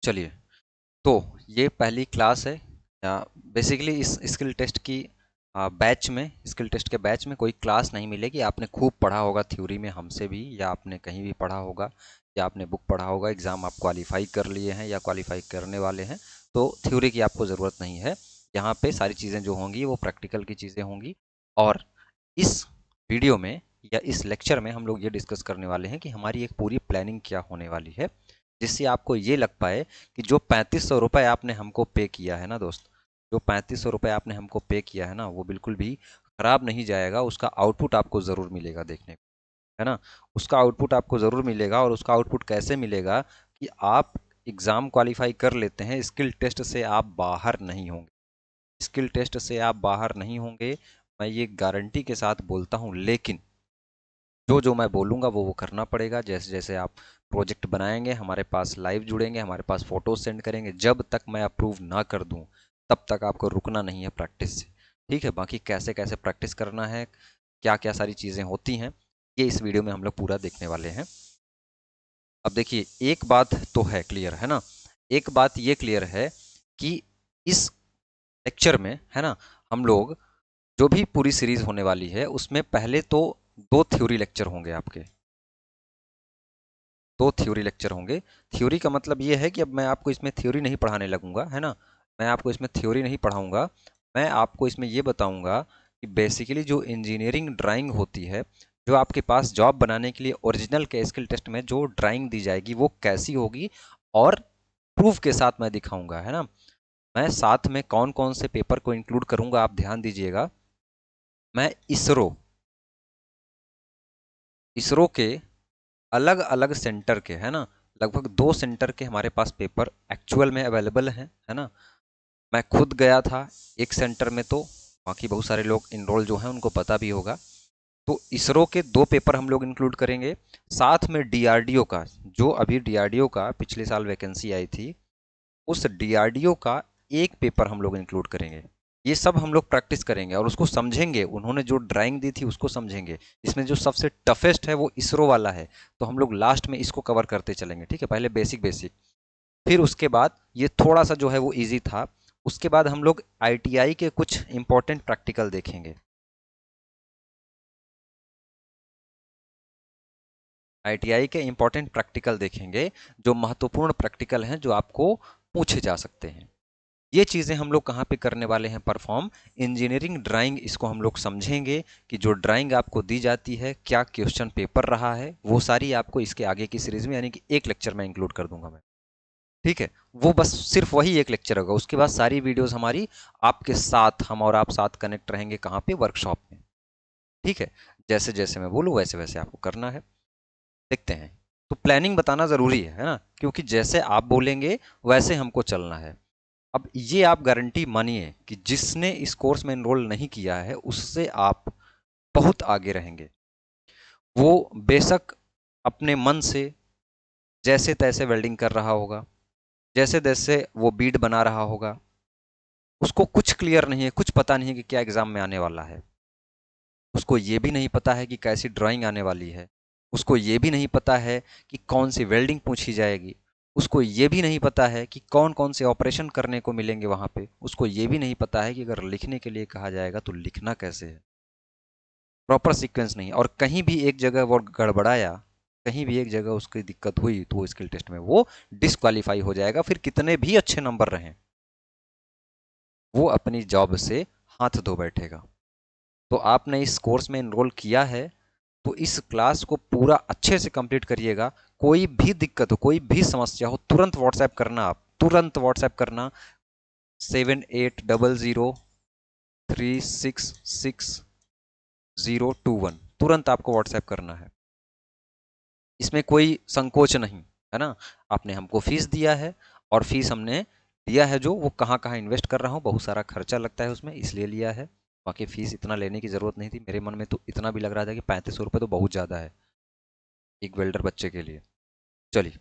चलिए, तो ये पहली क्लास है। बेसिकली इस स्किल टेस्ट की बैच में, स्किल टेस्ट के बैच में कोई क्लास नहीं मिलेगी। आपने खूब पढ़ा होगा थ्योरी में हमसे भी, या आपने कहीं भी पढ़ा होगा, या आपने बुक पढ़ा होगा, एग्ज़ाम आप क्वालिफाई कर लिए हैं या क्वालिफाई करने वाले हैं, तो थ्योरी की आपको ज़रूरत नहीं है। यहाँ पे सारी चीज़ें जो होंगी वो प्रैक्टिकल की चीज़ें होंगी। और इस वीडियो में या इस लेक्चर में हम लोग ये डिस्कस करने वाले हैं कि हमारी एक पूरी प्लानिंग क्या होने वाली है, जिससे आपको ये लग पाए कि जो 3500 रुपये आपने हमको पे किया है ना दोस्त, जो 3500 रुपये आपने हमको पे किया है ना, वो बिल्कुल भी खराब नहीं जाएगा। उसका आउटपुट आपको ज़रूर मिलेगा देखने को, है ना। उसका आउटपुट आपको ज़रूर मिलेगा। और उसका आउटपुट कैसे मिलेगा कि आप एग्ज़ाम क्वालिफाई कर लेते हैं, स्किल टेस्ट से आप बाहर नहीं होंगे। स्किल टेस्ट से आप बाहर नहीं होंगे, मैं ये गारंटी के साथ बोलता हूँ। लेकिन जो जो मैं बोलूँगा वो करना पड़ेगा। जैसे जैसे आप प्रोजेक्ट बनाएंगे, हमारे पास लाइव जुड़ेंगे, हमारे पास फ़ोटो सेंड करेंगे, जब तक मैं अप्रूव ना कर दूँ तब तक आपको रुकना नहीं है प्रैक्टिस से। ठीक है, बाकी कैसे कैसे प्रैक्टिस करना है, क्या क्या सारी चीज़ें होती हैं, ये इस वीडियो में हम लोग पूरा देखने वाले हैं। अब देखिए, एक बात तो है क्लियर, है ना। एक बात ये क्लियर है कि इस लेक्चर में, है ना, हम लोग जो भी पूरी सीरीज होने वाली है उसमें पहले तो दो थ्योरी लेक्चर होंगे आपके। दो थ्योरी लेक्चर होंगे। थ्योरी का मतलब ये है कि अब मैं आपको इसमें थ्योरी नहीं पढ़ाने लगूंगा, है ना। मैं आपको इसमें थ्योरी नहीं पढ़ाऊंगा। मैं आपको इसमें ये बताऊंगा कि बेसिकली जो इंजीनियरिंग ड्राइंग होती है, जो आपके पास जॉब बनाने के लिए ओरिजिनल के स्किल टेस्ट में जो ड्राइंग दी जाएगी वो कैसी होगी, और प्रूफ के साथ मैं दिखाऊंगा, है ना। मैं साथ में कौन कौन से पेपर को इंक्लूड करूंगा, आप ध्यान दीजिएगा। मैं इसरो इसरो के अलग अलग सेंटर के, है ना, लगभग 2 सेंटर के हमारे पास पेपर एक्चुअल में अवेलेबल हैं, है ना। मैं खुद गया था एक सेंटर में, तो बाकी बहुत सारे लोग इनरोल जो हैं उनको पता भी होगा। तो इसरो के 2 पेपर हम लोग इंक्लूड करेंगे। साथ में डीआरडीओ का, जो अभी डीआरडीओ का पिछले साल वैकेंसी आई थी, उस डीआरडीओ का एक पेपर हम लोग इंक्लूड करेंगे। ये सब हम लोग प्रैक्टिस करेंगे और उसको समझेंगे। उन्होंने जो ड्राइंग दी थी उसको समझेंगे। इसमें जो सबसे टफेस्ट है वो इसरो वाला है, तो हम लोग लास्ट में इसको कवर करते चलेंगे। ठीक है, पहले बेसिक बेसिक, फिर उसके बाद ये थोड़ा सा जो है वो इजी था। उसके बाद हम लोग आईटीआई के कुछ इंपॉर्टेंट प्रैक्टिकल देखेंगे। आईटीआई के इंपॉर्टेंट प्रैक्टिकल देखेंगे, जो महत्वपूर्ण प्रैक्टिकल हैं, जो आपको पूछे जा सकते हैं। ये चीज़ें हम लोग कहाँ पे करने वाले हैं परफॉर्म, इंजीनियरिंग ड्राइंग। इसको हम लोग समझेंगे कि जो ड्राइंग आपको दी जाती है, क्या क्वेश्चन पेपर रहा है, वो सारी आपको इसके आगे की सीरीज में, यानी कि एक लेक्चर में इंक्लूड कर दूंगा मैं। ठीक है, वो बस सिर्फ वही एक लेक्चर होगा। उसके बाद सारी वीडियोस हमारी आपके साथ, हम और आप साथ कनेक्ट रहेंगे, कहाँ पे, वर्कशॉप में। ठीक है, जैसे जैसे मैं बोलूँ वैसे वैसे आपको करना है। देखते हैं। तो प्लानिंग बताना ज़रूरी है ना, क्योंकि जैसे आप बोलेंगे वैसे हमको चलना है। अब ये आप गारंटी मानिए कि जिसने इस कोर्स में एनरोल नहीं किया है उससे आप बहुत आगे रहेंगे। वो बेशक अपने मन से जैसे तैसे वेल्डिंग कर रहा होगा, जैसे तैसे वो बीड बना रहा होगा, उसको कुछ क्लियर नहीं है, कुछ पता नहीं है कि क्या एग्जाम में आने वाला है। उसको ये भी नहीं पता है कि कैसी ड्राइंग आने वाली है। उसको ये भी नहीं पता है कि कौन सी वेल्डिंग पूछी जाएगी। उसको ये भी नहीं पता है कि कौन कौन से ऑपरेशन करने को मिलेंगे वहाँ पे। उसको ये भी नहीं पता है कि अगर लिखने के लिए कहा जाएगा तो लिखना कैसे है। प्रॉपर सीक्वेंस नहीं, और कहीं भी एक जगह वो गड़बड़ाया, कहीं भी एक जगह उसकी दिक्कत हुई, तो वो स्किल टेस्ट में वो डिस्क्वालीफाई हो जाएगा। फिर कितने भी अच्छे नंबर रहें, वो अपनी जॉब से हाथ धो बैठेगा। तो आपने इस कोर्स में एनरोल किया है, तो इस क्लास को पूरा अच्छे से कंप्लीट करिएगा। कोई भी दिक्कत हो, कोई भी समस्या हो, तुरंत व्हाट्सएप करना। आप तुरंत व्हाट्सएप करना, 7800366021। तुरंत आपको व्हाट्सएप करना है। इसमें कोई संकोच नहीं, है ना। आपने हमको फीस दिया है, और फीस हमने दिया है, जो वो कहाँ कहाँ इन्वेस्ट कर रहा हूँ, बहुत सारा खर्चा लगता है उसमें, इसलिए लिया है। बाकी फीस इतना लेने की ज़रूरत नहीं थी। मेरे मन में तो इतना भी लग रहा था कि 3500 रुपये तो बहुत ज़्यादा है एक वेल्डर बच्चे के लिए। चलिए,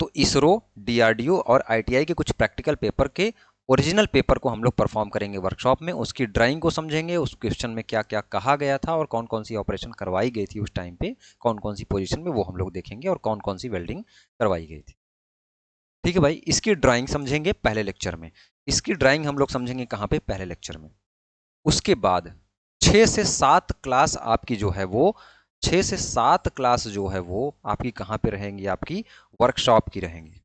तो इसरो, डीआरडीओ और आईटीआई के कुछ प्रैक्टिकल पेपर के ओरिजिनल पेपर को हम लोग परफॉर्म करेंगे वर्कशॉप में। उसकी ड्राइंग को समझेंगे, उस क्वेश्चन में क्या क्या कहा गया था, और कौन कौन सी ऑपरेशन करवाई गई थी उस टाइम पे, कौन कौन सी पोजीशन में, वो हम लोग देखेंगे, और कौन कौन सी वेल्डिंग करवाई गई थी। ठीक है भाई, इसकी ड्राइंग समझेंगे पहले लेक्चर में। इसकी ड्राइंग हम लोग समझेंगे कहाँ पे, पहले लेक्चर में। उसके बाद 6 से 7 क्लास आपकी जो है वो 6 से 7 क्लास जो है वो आपकी कहाँ पे रहेंगी, आपकी वर्कशॉप की रहेंगी,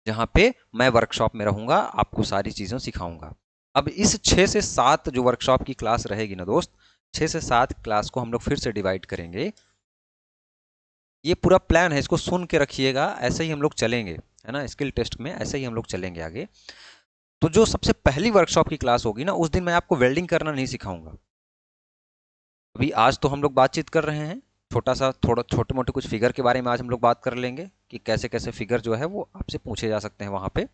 जहां पे मैं वर्कशॉप में रहूंगा, आपको सारी चीजें सिखाऊंगा। अब इस 6 से 7 जो वर्कशॉप की क्लास रहेगी ना दोस्त, 6 से 7 क्लास को हम लोग फिर से डिवाइड करेंगे। ये पूरा प्लान है, इसको सुन के रखिएगा, ऐसे ही हम लोग चलेंगे, है ना, स्किल टेस्ट में ऐसे ही हम लोग चलेंगे आगे। तो जो सबसे पहली वर्कशॉप की क्लास होगी ना, उस दिन मैं आपको वेल्डिंग करना नहीं सिखाऊंगा। अभी आज तो हम लोग बातचीत कर रहे हैं, छोटा सा थोड़ा छोटे मोटे कुछ फिगर के बारे में आज हम लोग बात कर लेंगे कि कैसे कैसे फिगर जो है वो आपसे पूछे जा सकते हैं वहां पे।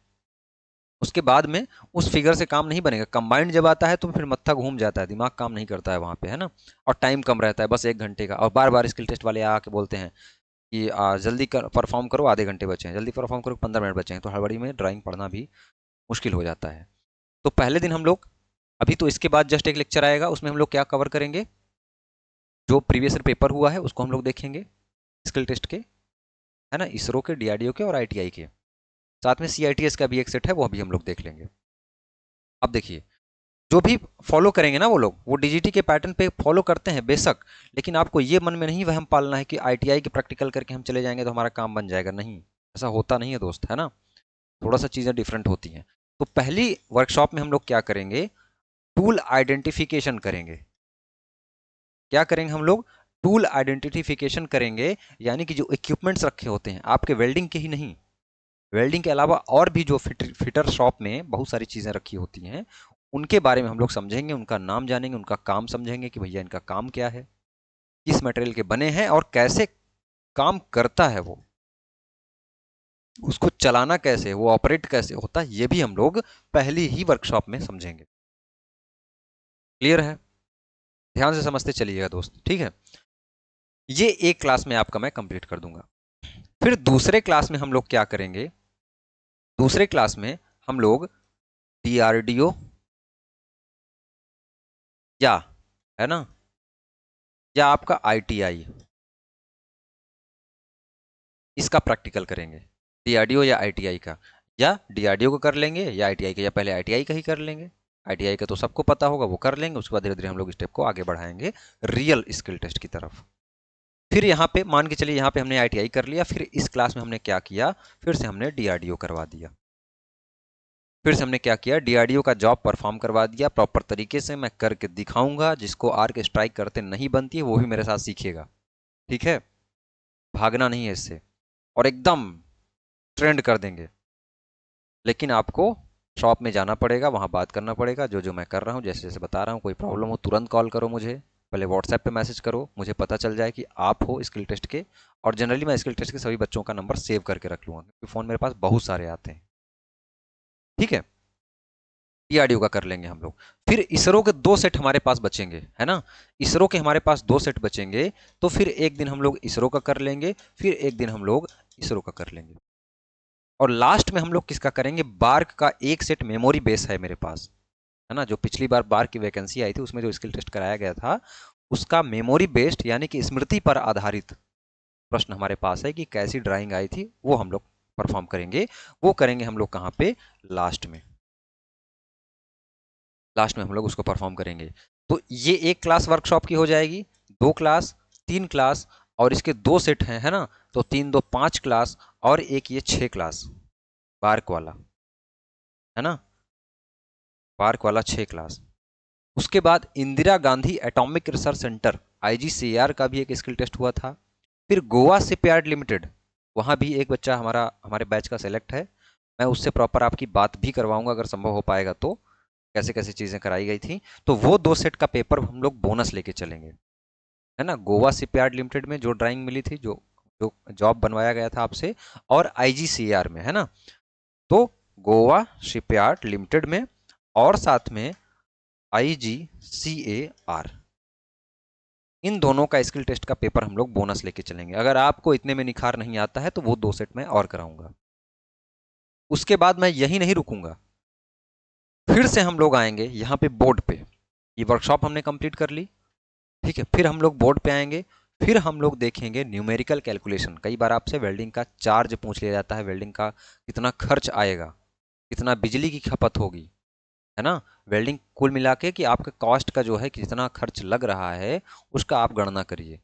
उसके बाद में उस फिगर से काम नहीं बनेगा, कंबाइंड जब आता है तो फिर मत्था घूम जाता है, दिमाग काम नहीं करता है वहां पे, है ना। और टाइम कम रहता है, बस 1 घंटे का, और बार बार स्किल टेस्ट वाले आके बोलते हैं कि जल्दी परफॉर्म करो, आधे घंटे बचे हैं, जल्दी परफॉर्म करो, 15 मिनट बचे हैं, तो हड़बड़ी में ड्राइंग पढ़ना भी मुश्किल हो जाता है। तो पहले दिन हम लोग, अभी तो इसके बाद जस्ट एक लेक्चर आएगा, उसमें हम लोग क्या कवर करेंगे, जो प्रीवियस ईयर पेपर हुआ है उसको हम लोग देखेंगे स्किल टेस्ट के, है ना, इसरो के, डीआरडीओ के और आईटीआई के, साथ में सीआईटीएस का भी एक सेट है, वो अभी हम लोग देख लेंगे। अब देखिए, जो भी फॉलो करेंगे ना वो लोग, वो डीजीटी के पैटर्न पे फॉलो करते हैं बेशक, लेकिन आपको ये मन में नहीं वहम पालना है कि आईटीआई के प्रैक्टिकल करके हम चले जाएंगे तो हमारा काम बन जाएगा, नहीं, ऐसा होता नहीं है दोस्त, है ना, थोड़ा सा चीज़ें डिफरेंट होती हैं। तो पहली वर्कशॉप में हम लोग क्या करेंगे, टूल आइडेंटिफिकेशन करेंगे। क्या करेंगे हम लोग, टूल आइडेंटिफिकेशन करेंगे, यानी कि जो इक्विपमेंट्स रखे होते हैं आपके वेल्डिंग के ही नहीं, वेल्डिंग के अलावा और भी जो फिटर शॉप में बहुत सारी चीज़ें रखी होती हैं, उनके बारे में हम लोग समझेंगे, उनका नाम जानेंगे, उनका काम समझेंगे कि भैया इनका काम क्या है, किस मटेरियल के बने हैं और कैसे काम करता है वो, उसको चलाना कैसे, वो ऑपरेट कैसे होता है, ये भी हम लोग पहली ही वर्कशॉप में समझेंगे। क्लियर है, ध्यान से समझते चलिएगा दोस्त, ठीक है। ये एक क्लास में आपका मैं कंप्लीट कर दूंगा। फिर दूसरे क्लास में हम लोग क्या करेंगे, दूसरे क्लास में हम लोग डीआरडीओ या, है ना, या आपका आईटीआई, इसका प्रैक्टिकल करेंगे, डीआरडीओ या आईटीआई का, या डीआरडीओ को कर लेंगे या आईटीआई का, या पहले आईटीआई का ही कर लेंगे। आईटीआई का तो सबको पता होगा, वो कर लेंगे, उसके बाद धीरे धीरे हम लोग स्टेप को आगे बढ़ाएंगे रियल स्किल टेस्ट की तरफ। फिर यहाँ पे मान के चलिए, यहाँ पे हमने आईटीआई कर लिया, फिर इस क्लास में हमने क्या किया, फिर से हमने डीआरडीओ करवा दिया, फिर से हमने क्या किया, डीआरडीओ का जॉब परफॉर्म करवा दिया प्रॉपर तरीके से, मैं करके दिखाऊंगा, जिसको आर्क स्ट्राइक करते नहीं बनती है वो भी मेरे साथ सीखेगा, ठीक है, भागना नहीं है इससे, और एकदम ट्रेंड कर देंगे। लेकिन आपको शॉप में जाना पड़ेगा, वहाँ बात करना पड़ेगा, जो जो मैं कर रहा हूँ, जैसे जैसे बता रहा हूँ, कोई प्रॉब्लम हो तुरंत कॉल करो मुझे, पहले व्हाट्सएप पे मैसेज करो, मुझे पता चल जाए कि आप हो स्किल टेस्ट के, और जनरली मैं स्किल टेस्ट के सभी बच्चों का नंबर सेव करके रख लूँगा, क्योंकि फ़ोन मेरे पास बहुत सारे आते हैं, ठीक है। डीआरडीओ का कर लेंगे हम लोग। फिर इसरो के 2 सेट हमारे पास बचेंगे, है ना, इसरो के हमारे पास 2 सेट बचेंगे, तो फिर एक दिन हम लोग इसरो का कर लेंगे, फिर एक दिन हम लोग इसरो का कर लेंगे, और लास्ट में हम लोग किसका करेंगे, बार्क का एक सेट मेमोरी बेस है मेरे पास, है ना, जो पिछली बार बार्क की वैकेंसी आई थी उसमें जो स्किल टेस्ट कराया गया था, उसका मेमोरी बेस्ड यानी कि स्मृति पर आधारित प्रश्न हमारे पास है कि कैसी ड्राइंग आई थी, वो हम लोग परफॉर्म करेंगे। वो करेंगे हम लोग कहाँ पे, लास्ट में, लास्ट में हम लोग उसको परफॉर्म करेंगे। तो ये एक क्लास वर्कशॉप की हो जाएगी, 2 क्लास, 3 क्लास, और इसके 2 सेट हैं, है ना, तो 3 2 5 क्लास, और एक ये 6 क्लास बार्क वाला, है ना, बार्क वाला 6 क्लास। उसके बाद Indira Gandhi atomic research centre IGCAR का भी एक स्किल टेस्ट हुआ था। फिर गोवा शिपयार्ड लिमिटेड, वहाँ भी एक बच्चा हमारे बैच का सेलेक्ट है, मैं उससे प्रॉपर आपकी बात भी करवाऊंगा अगर संभव हो पाएगा तो, कैसे कैसे चीज़ें कराई गई थी। तो वो 2 सेट का पेपर हम लोग बोनस लेके चलेंगे, है ना, गोवा शिपयार्ड लिमिटेड में जो ड्राइंग मिली थी, जो जो जॉब बनवाया गया था आपसे, और आईजीसीआर में, है ना, तो गोवा शिपयार्ड लिमिटेड में, और साथ में IGCAR, इन दोनों का स्किल टेस्ट का पेपर हम लोग बोनस लेके चलेंगे। अगर आपको इतने में निखार नहीं आता है तो वो 2 सेट में और कराऊंगा। उसके बाद मैं यही नहीं रुकूंगा, फिर से हम लोग आएंगे यहाँ पे बोर्ड पे, ये वर्कशॉप हमने कंप्लीट कर ली, ठीक है, फिर हम लोग बोर्ड पे आएंगे, फिर हम लोग देखेंगे न्यूमेरिकल कैलकुलेशन। कई बार आपसे वेल्डिंग का चार्ज पूछ लिया जाता है, वेल्डिंग का कितना खर्च आएगा, कितना बिजली की खपत होगी, है ना। वेल्डिंग कुल मिला के कि आपका कॉस्ट का जो है कितना खर्च लग रहा है, उसका आप गणना करिए।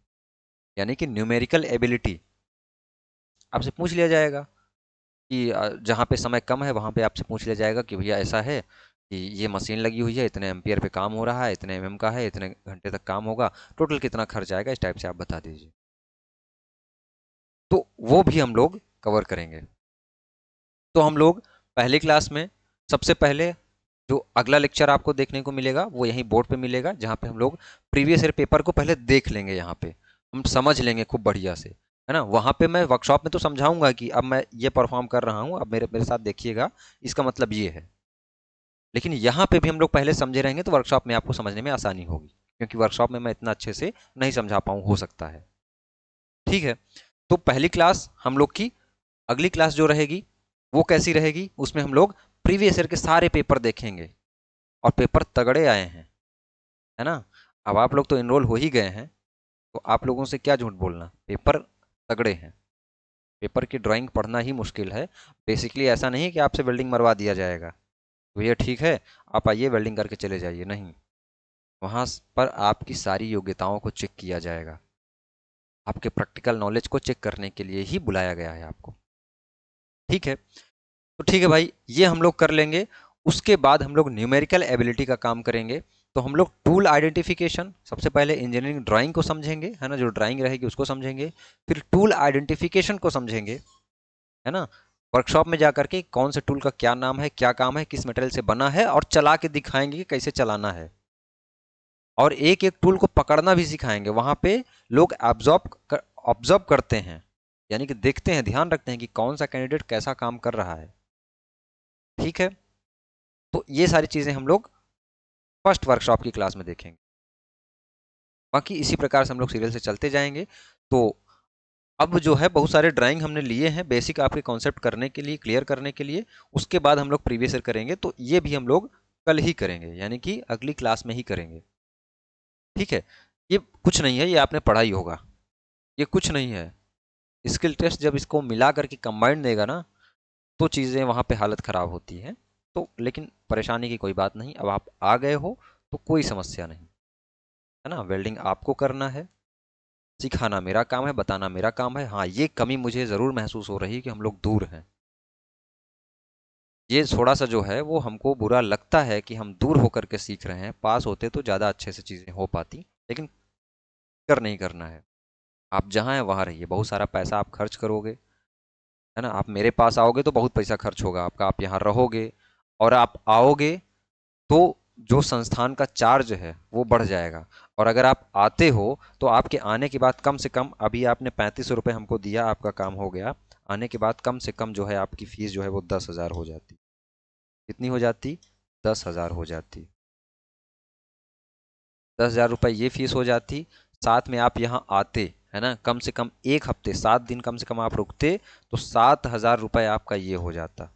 यानी कि न्यूमेरिकल एबिलिटी आपसे पूछ लिया जाएगा कि जहाँ पे समय कम है वहाँ पे आपसे पूछ लिया जाएगा कि भैया ऐसा है कि ये मशीन लगी हुई है, इतने एम्पियर पे काम हो रहा है, इतने एमएम का है, इतने घंटे तक काम होगा, टोटल कितना खर्च आएगा, इस टाइप से आप बता दीजिए। तो वो भी हम लोग कवर करेंगे। तो हम लोग पहली क्लास में सबसे पहले जो अगला लेक्चर आपको देखने को मिलेगा वो यहीं बोर्ड पे मिलेगा, जहाँ पे हम लोग प्रीवियस ईयर पेपर को पहले देख लेंगे, यहाँ पे हम समझ लेंगे खूब बढ़िया से, है ना। वहाँ पे मैं वर्कशॉप में तो समझाऊंगा कि अब मैं ये परफॉर्म कर रहा हूँ, अब मेरे मेरे साथ देखिएगा, इसका मतलब ये है। लेकिन यहाँ पे भी हम लोग पहले समझे रहेंगे तो वर्कशॉप में आपको समझने में आसानी होगी, क्योंकि वर्कशॉप में मैं इतना अच्छे से नहीं समझा पाऊँ, हो सकता है। ठीक है। तो पहली क्लास हम लोग की, अगली क्लास जो रहेगी वो कैसी रहेगी, उसमें हम लोग प्रीवियस ईयर के सारे पेपर देखेंगे, और पेपर तगड़े आए हैं, है ना। अब आप लोग तो इनरोल हो ही गए हैं, तो आप लोगों से क्या झूठ बोलना, पेपर तगड़े हैं। पेपर की ड्राइंग पढ़ना ही मुश्किल है। बेसिकली ऐसा नहीं कि आपसे वेल्डिंग मरवा दिया जाएगा, भैया ठीक है आप आइए वेल्डिंग करके चले जाइए, नहीं। वहाँ पर आपकी सारी योग्यताओं को चेक किया जाएगा, आपके प्रैक्टिकल नॉलेज को चेक करने के लिए ही बुलाया गया है आपको। ठीक है। तो ठीक है भाई, ये हम लोग कर लेंगे। उसके बाद हम लोग न्यूमेरिकल एबिलिटी का काम करेंगे। तो हम लोग टूल आइडेंटिफिकेशन, सबसे पहले इंजीनियरिंग ड्राइंग को समझेंगे, है ना, जो ड्राइंग रहेगी उसको समझेंगे। फिर टूल आइडेंटिफिकेशन को समझेंगे, है ना। वर्कशॉप में जाकर के कौन से टूल का क्या नाम है, क्या काम है, किस मटेरियल से बना है, और चला के दिखाएंगे कि कैसे चलाना है। और एक एक टूल को पकड़ना भी सिखाएंगे। वहां पे लोग ऑब्जर्व करते हैं, यानी कि देखते हैं, ध्यान रखते हैं कि कौन सा कैंडिडेट कैसा काम कर रहा है। ठीक है। तो ये सारी चीजें हम लोग फर्स्ट वर्कशॉप की क्लास में देखेंगे। बाकी इसी प्रकार से हम लोग सीरियल से चलते जाएंगे। तो अब जो है बहुत सारे ड्राइंग हमने लिए हैं बेसिक आपके कॉन्सेप्ट करने के लिए, क्लियर करने के लिए। उसके बाद हम लोग प्रीवियस ईयर करेंगे, तो ये भी हम लोग कल ही करेंगे, यानी कि अगली क्लास में ही करेंगे। ठीक है। ये कुछ नहीं है, ये आपने पढ़ा ही होगा, ये कुछ नहीं है। स्किल टेस्ट जब इसको मिला करके कंबाइंड देगा ना, तो चीज़ें वहाँ पे हालत ख़राब होती हैं। तो लेकिन परेशानी की कोई बात नहीं, अब आप आ गए हो तो कोई समस्या नहीं, है ना। वेल्डिंग आपको करना है, सिखाना मेरा काम है, बताना मेरा काम है। हाँ, ये कमी मुझे ज़रूर महसूस हो रही है कि हम लोग दूर हैं। ये थोड़ा सा जो है वो हमको बुरा लगता है कि हम दूर होकर के सीख रहे हैं। पास होते तो ज़्यादा अच्छे से चीज़ें हो पाती, लेकिन कर नहीं करना है। आप जहाँ हैं वहाँ रहिए, बहुत सारा पैसा आप खर्च करोगे, है ना। आप मेरे पास आओगे तो बहुत पैसा खर्च होगा आपका, आप यहाँ रहोगे और आप आओगे तो जो संस्थान का चार्ज है वो बढ़ जाएगा। और अगर आप आते हो तो आपके आने के बाद कम से कम, अभी आपने 3500 रुपये हमको दिया, आपका काम हो गया, आने के बाद कम से कम जो है आपकी फ़ीस जो है वो 10,000 हो जाती। कितनी हो जाती? 10,000 हो जाती। 10,000 रुपये ये फीस हो जाती। साथ में आप यहाँ आते, है ना, कम से कम 1 हफ्ते, 7 दिन कम से कम आप रुकते, तो 7,000 रुपये आपका ये हो जाता।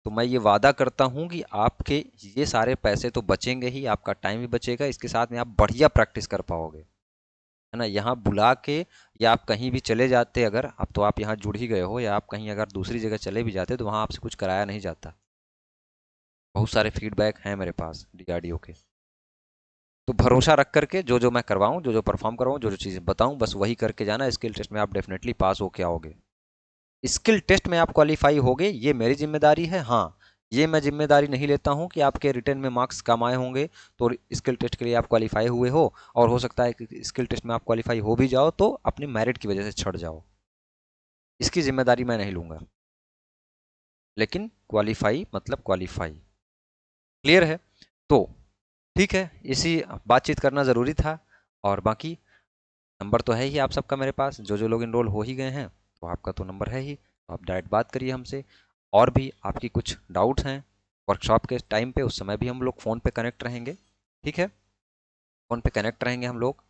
तो मैं ये वादा करता हूँ कि आपके ये सारे पैसे तो बचेंगे ही, आपका टाइम भी बचेगा, इसके साथ में आप बढ़िया प्रैक्टिस कर पाओगे, है ना। यहाँ बुला के, या आप कहीं भी चले जाते, अगर अब तो आप यहाँ जुड़ ही गए हो, या आप कहीं अगर दूसरी जगह चले भी जाते तो वहाँ आपसे कुछ कराया नहीं जाता। बहुत सारे फीडबैक हैं मेरे पास डीआरडीओ के। तो भरोसा रख करके जो जो मैं करवाऊँ, जो जो परफॉर्म करवाऊँ, जो जो चीज़ें बताऊँ, बस वही करके जाना। स्किल टेस्ट में आप डेफिनेटली पास होके आओगे। स्किल टेस्ट में आप क्वालिफाई होगे, ये मेरी जिम्मेदारी है। हाँ, ये मैं जिम्मेदारी नहीं लेता हूँ कि आपके रिटर्न में मार्क्स कम आए होंगे तो स्किल टेस्ट के लिए आप क्वालिफाई हुए हो, और हो सकता है कि स्किल टेस्ट में आप क्वालिफाई हो भी जाओ तो अपनी मेरिट की वजह से छट जाओ। इसकी जिम्मेदारी मैं नहीं लूँगा, लेकिन क्वालिफाई मतलब क्वालिफाई। क्लियर है? तो ठीक है, इसी बातचीत करना ज़रूरी था। और बाकी नंबर तो है ही आप सबका मेरे पास, जो जो लोग इनरोल हो ही गए हैं तो आपका तो नंबर है ही, तो आप डायरेक्ट बात करिए हमसे। और भी आपकी कुछ डाउट्स हैं वर्कशॉप के टाइम पे, उस समय भी हम लोग फ़ोन पे कनेक्ट रहेंगे। ठीक है, फ़ोन पे कनेक्ट रहेंगे हम लोग,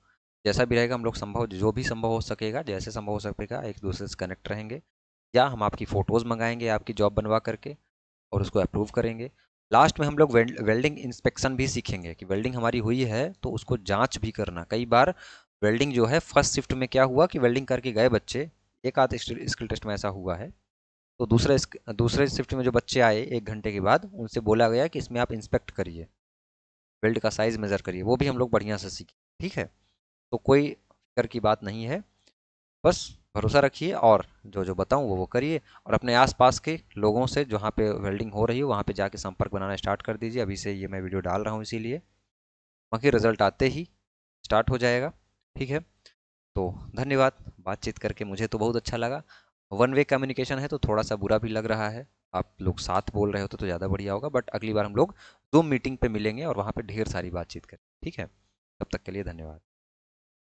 जैसा भी रहेगा हम लोग संभव, जो भी संभव हो सकेगा, जैसे संभव हो सकेगा एक दूसरे से कनेक्ट रहेंगे। या हम आपकी फ़ोटोज़ मंगाएंगे आपकी जॉब बनवा करके, और उसको अप्रूव करेंगे। लास्ट में हम लोग वेल्डिंग इंस्पेक्शन भी सीखेंगे कि वेल्डिंग हमारी हुई है तो उसको जांच भी करना। कई बार वेल्डिंग जो है फर्स्ट शिफ्ट में क्या हुआ कि वेल्डिंग करके गए बच्चे, एक आध स्किल टेस्ट में ऐसा हुआ है, तो दूसरे शिफ्ट में जो बच्चे आए 1 घंटे के बाद, उनसे बोला गया कि इसमें आप इंस्पेक्ट करिए, वेल्ड का साइज मेजर करिए, वो भी हम लोग बढ़िया से सीखे। ठीक है, तो कोई फिक्र की बात नहीं है, बस भरोसा रखिए और जो जो बताऊँ वो करिए, और अपने आसपास के लोगों से जहाँ पे वेल्डिंग हो रही हो वहाँ पे जाके संपर्क बनाना स्टार्ट कर दीजिए। अभी से ये मैं वीडियो डाल रहा हूँ इसीलिए, बाकी रिजल्ट आते ही स्टार्ट हो जाएगा। ठीक है, तो धन्यवाद, बातचीत करके मुझे तो बहुत अच्छा लगा। वन वे कम्युनिकेशन है तो थोड़ा सा बुरा भी लग रहा है, आप लोग साथ बोल रहे होते तो ज़्यादा बढ़िया होगा, बट अगली बार हम लोग 2 मीटिंग पे मिलेंगे और वहाँ पे ढेर सारी बातचीत करें। ठीक है, तब तक के लिए धन्यवाद।